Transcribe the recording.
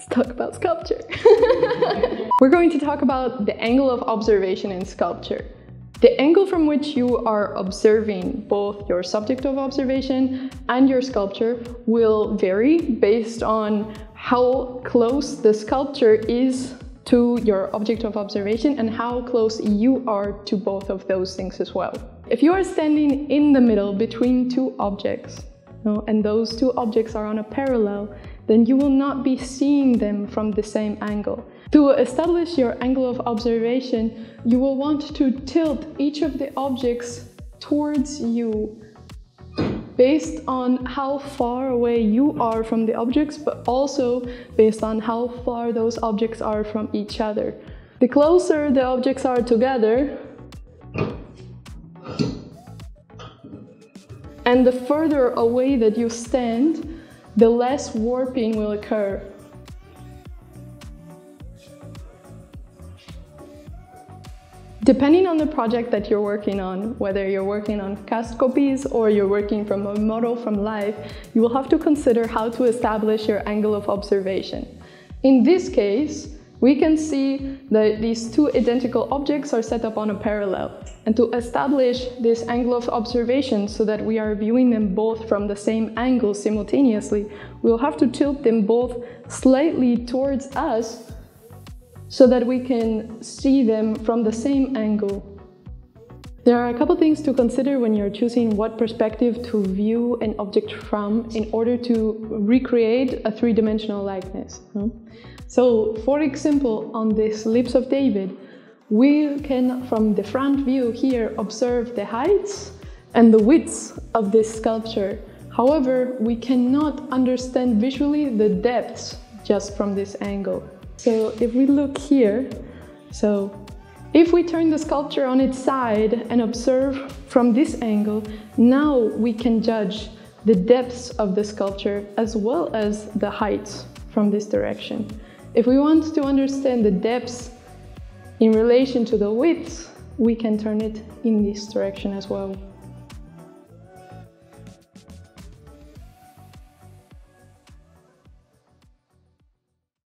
Let's talk about sculpture. We're going to talk about the angle of observation in sculpture. The angle from which you are observing both your subject of observation and your sculpture will vary based on how close the sculpture is to your object of observation and how close you are to both of those things as well. If you are standing in the middle between two objects, and those two objects are on a parallel, then you will not be seeing them from the same angle. To establish your angle of observation, you will want to tilt each of the objects towards you based on how far away you are from the objects, but also based on how far those objects are from each other. The closer the objects are together, and the further away that you stand, the less warping will occur. Depending on the project that you're working on, whether you're working on cast copies or you're working from a model from life, you will have to consider how to establish your angle of observation. In this case, we can see that these two identical objects are set up on a parallel. And to establish this angle of observation so that we are viewing them both from the same angle simultaneously, we'll have to tilt them both slightly towards us so that we can see them from the same angle. There are a couple things to consider when you're choosing what perspective to view an object from in order to recreate a three-dimensional likeness. So, for example, on this lips of David, we can, from the front view here, observe the heights and the widths of this sculpture. However, we cannot understand visually the depths just from this angle. So if we look here, if we turn the sculpture on its side and observe from this angle, now we can judge the depths of the sculpture as well as the heights from this direction. If we want to understand the depths in relation to the widths, we can turn it in this direction as well.